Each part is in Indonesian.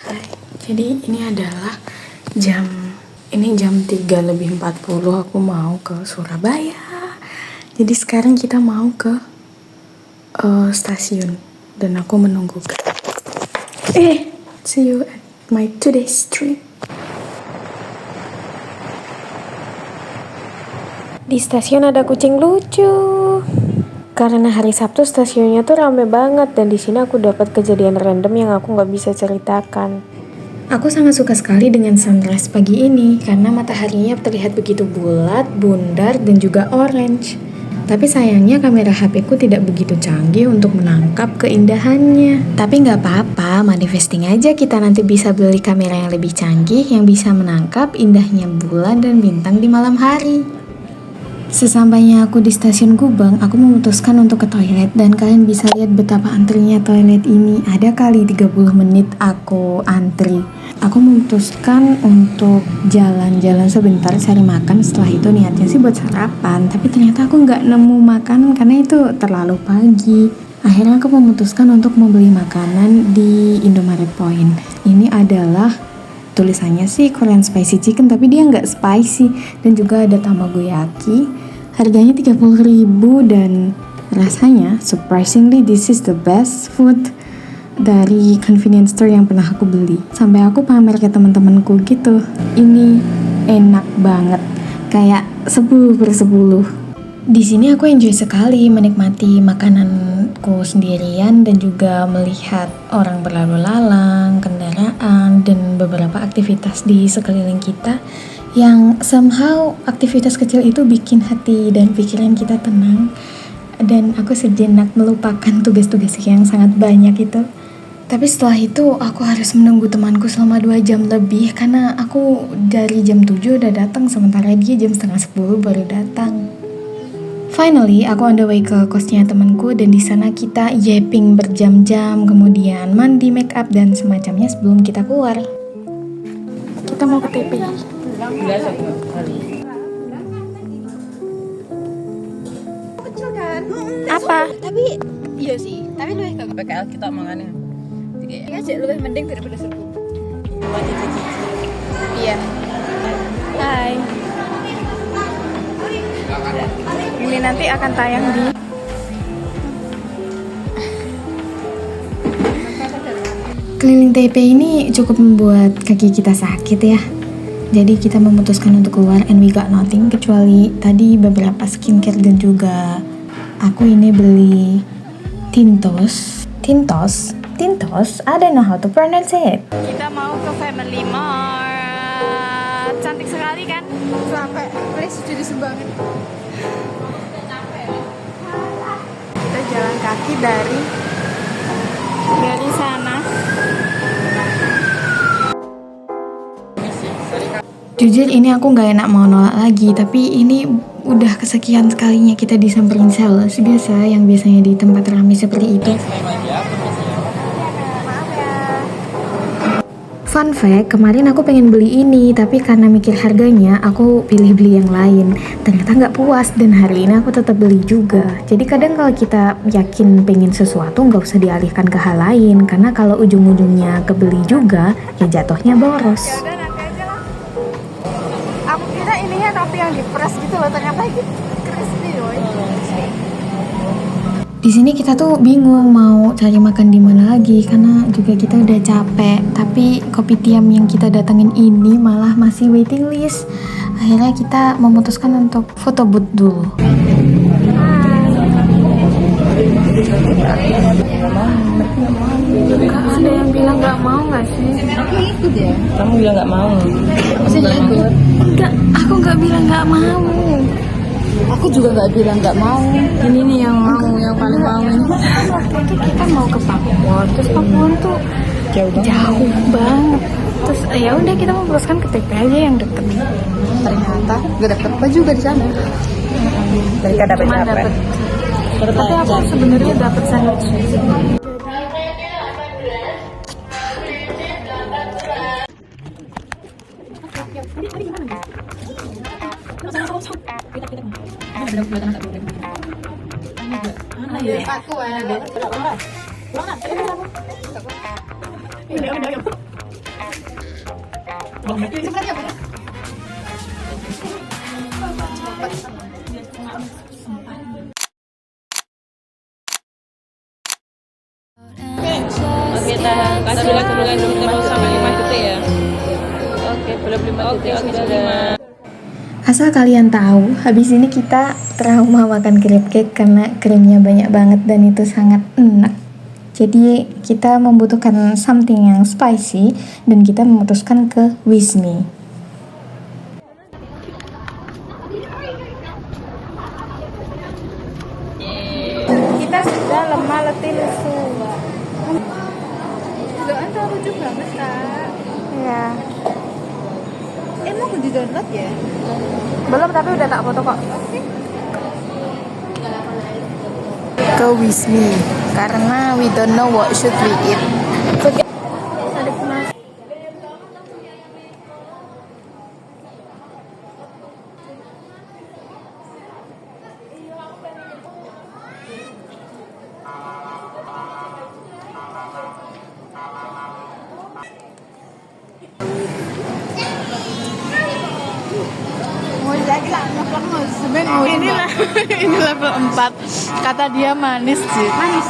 Hai, jadi ini adalah jam 3:40, aku mau ke Surabaya. Jadi sekarang kita mau ke stasiun dan aku menunggu. See you at my today's trip. Di stasiun ada kucing lucu. Karena hari Sabtu stasiunnya tuh rame banget dan di sini aku dapat kejadian random yang aku nggak bisa ceritakan. Aku sangat suka sekali dengan sunrise pagi ini karena mataharinya terlihat begitu bulat, bundar, dan juga orange. Tapi sayangnya kamera HP ku tidak begitu canggih untuk menangkap keindahannya. Tapi nggak apa-apa, manifesting aja kita nanti bisa beli kamera yang lebih canggih yang bisa menangkap indahnya bulan dan bintang di malam hari. Sesampainya aku di stasiun Gubeng, aku memutuskan untuk ke toilet dan kalian bisa lihat betapa antrinya toilet ini. Ada kali 30 menit aku antri. Aku memutuskan untuk jalan-jalan sebentar cari makan. Setelah itu niatnya sih buat sarapan, tapi ternyata aku nggak nemu makanan karena itu terlalu pagi. Akhirnya aku memutuskan untuk membeli makanan di Indomaret Point. Ini adalah tulisannya sih Korean spicy chicken, tapi dia nggak spicy, dan juga ada tamagoyaki. Harganya 30.000 dan rasanya surprisingly this is the best food dari convenience store yang pernah aku beli. Sampai aku pamer ke teman-temanku gitu. Ini enak banget, kayak 10/10. Di sini aku enjoy sekali menikmati makananku sendirian dan juga melihat orang berlalu lalang, kendaraan, dan beberapa aktivitas di sekeliling kita yang somehow aktivitas kecil itu bikin hati dan pikiran kita tenang. Dan aku sejenak melupakan tugas-tugas yang sangat banyak itu. Tapi setelah itu aku harus menunggu temanku selama 2 jam lebih karena aku dari jam 7 udah datang sementara dia jam 9:30 baru datang. Finally, aku on the way ke kosnya temanku dan di sana kita yapping berjam-jam, kemudian mandi, make up dan semacamnya sebelum kita keluar. Kita mau ke TP. Kecil kan? Apa? Tapi iya sih, tapi lebih ke PKL kita omongannya. ini aja lebih mending daripada serbu. Iya. Hai. Ini nanti akan tayang di keliling Taipei ini cukup membuat kaki kita sakit ya. Jadi kita memutuskan untuk keluar and we got nothing kecuali tadi beberapa skincare dan juga aku ini beli Tintos. I don't know how to pronounce it. Kita mau ke Family Mart. Cantik sekali kan? Sampai please jadi sumbangan. Kita jalan kaki dari sana. Jujur ini aku nggak enak mau nolak lagi, tapi ini udah kesekian kalinya kita disamperin sales. Yang biasanya di tempat ramai seperti itu. Fun fact, kemarin aku pengen beli ini, tapi karena mikir harganya, aku pilih beli yang lain. Ternyata nggak puas, dan hari ini aku tetap beli juga. Jadi kadang kalau kita yakin pengen sesuatu, nggak usah dialihkan ke hal lain. Karena kalau ujung-ujungnya kebeli juga, ya jatuhnya boros. Ya udah nanti aja lah. Aku kira ininya roti yang diperes gitu loh, ternyata crispy woy. Di sini kita tuh bingung mau cari makan di mana lagi karena juga kita udah capek. Tapi kopi tiam yang kita datangin ini malah masih waiting list. Akhirnya kita memutuskan untuk foto booth dulu. Ada yang bilang nggak mau nggak sih? Aku ikut ya. Kamu bilang nggak mau. Maksudnya ikut. Enggak, aku nggak bilang nggak mau. Aku juga nggak bilang nggak mau. Ini nih yang mau, yang paling mau ini. Waktu itu kita mau ke Pakuwon, terus Pakuwon tuh jauh banget. Terus ya udah kita memutuskan ke TP aja yang deket. Ternyata gak dapet apa juga di sana. Mereka dapat Cuma apa? dapet. Tapi aku sebenarnya dapet sandwich. Aku ada. Sebenarnya apa? Oke, tahan. Kasih dulu terus sampai 5 detik ya. Oke, belum 5 detik. Oke, sudah. Asal kalian tahu, habis ini kita trauma makan crab cake karena krimnya banyak banget dan itu sangat enak. Jadi kita membutuhkan something yang spicy dan kita memutuskan ke Wismi. Kita sudah lemah letih lesu. Doan tuh lucu banget kak. Ya, Emang aku di download ya? belum tapi udah tak foto kok. Ke Wismi karena we don't know what should we eat. Ini level 4. Kata dia manis sih. Manis.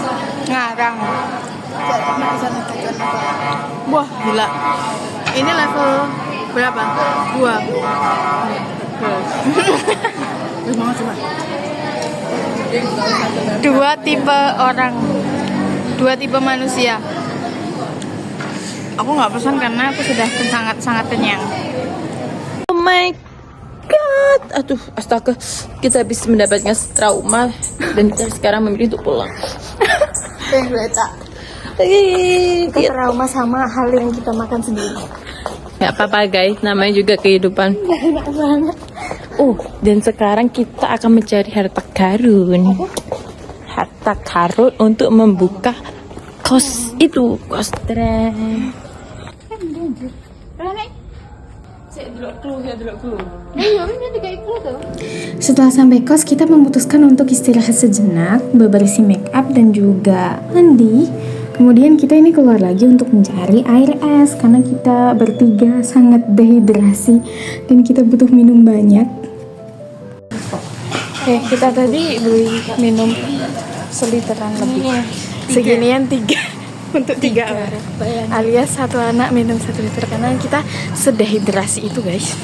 Ngarang. Wah, gila. Ini level berapa? 2. Dua tipe orang. Dua tipe manusia. Aku nggak pesan karena aku sudah sangat kenyang. Oh my god. Aduh, astaga. Kita habis mendapatkan trauma dan kita sekarang memilih untuk pulang. Kita trauma sama hal yang kita makan sendiri. Gak apa-apa guys, namanya juga kehidupan. Enak banget. Oh, dan sekarang kita akan mencari harta karun. Harta karun untuk membuka kos itu, kos tren. Setelah sampai kos, kita memutuskan untuk istirahat sejenak, bebersih make up dan juga mandi. Kemudian kita ini keluar lagi untuk mencari air es karena kita bertiga sangat dehidrasi dan kita butuh minum banyak. Oke, kita tadi beli minum seliteran lebih. Seginian 3 untuk 3 orang. Alias satu anak minum 1 liter karena kita sedehidrasi itu, guys.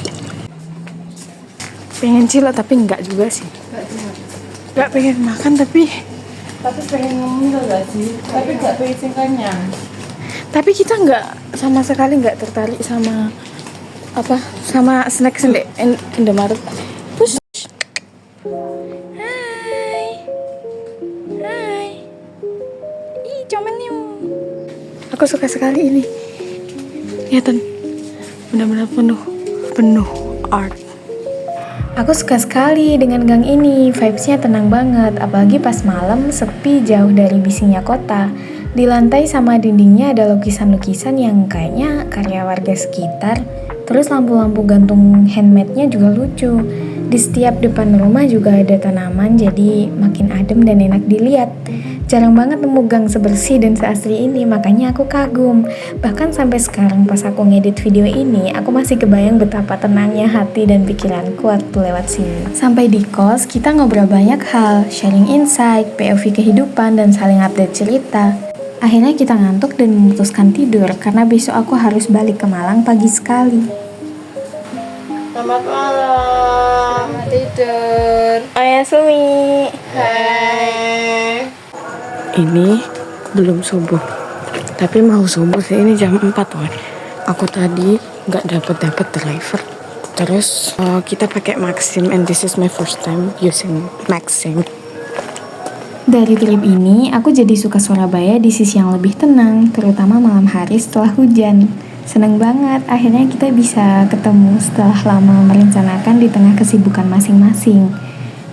Pengen cilok tapi enggak juga sih. Enggak pengen makan tapi pengen ngomong gak sih? Tapi gak pengen kenyang. Tapi kita nggak sama sekali nggak tertarik sama sama snack Indomaret. Push. Hai. Ih, comennya. Aku suka sekali ini. Lihatin, benar-benar penuh art. Aku suka sekali dengan gang ini, vibes-nya tenang banget, apalagi pas malam sepi jauh dari bisingnya kota. Di lantai sama dindingnya ada lukisan-lukisan yang kayaknya karya warga sekitar. Terus lampu-lampu gantung handmade-nya juga lucu. Di setiap depan rumah juga ada tanaman, jadi makin adem dan enak dilihat. Jarang banget nemu gang sebersih dan seasri ini, makanya aku kagum. Bahkan sampai sekarang pas aku ngedit video ini, aku masih kebayang betapa tenangnya hati dan pikiranku waktu lewat sini. Sampai di kos, kita ngobrol banyak hal, sharing insight, POV kehidupan, dan saling update cerita. Akhirnya kita ngantuk dan memutuskan tidur, karena besok aku harus balik ke Malang pagi sekali. Selamat malam. Tidur. Oyasumi. Hai. Ini belum subuh, tapi mau subuh sih, ini jam 4 woy. Aku tadi nggak dapet driver, terus kita pakai Maxim and this is my first time using Maxim. Dari trip ini, aku jadi suka Surabaya di sisi yang lebih tenang, terutama malam hari setelah hujan. Seneng banget, akhirnya kita bisa ketemu setelah lama merencanakan di tengah kesibukan masing-masing.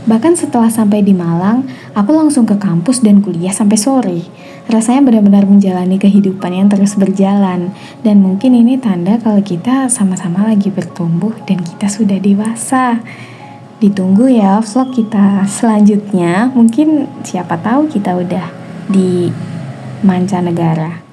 Bahkan setelah sampai di Malang, aku langsung ke kampus dan kuliah sampai sore. Rasanya benar-benar menjalani kehidupan yang terus berjalan. Dan mungkin ini tanda kalau kita sama-sama lagi bertumbuh dan kita sudah dewasa. Ditunggu ya vlog kita selanjutnya. Mungkin siapa tahu kita udah di mancanegara.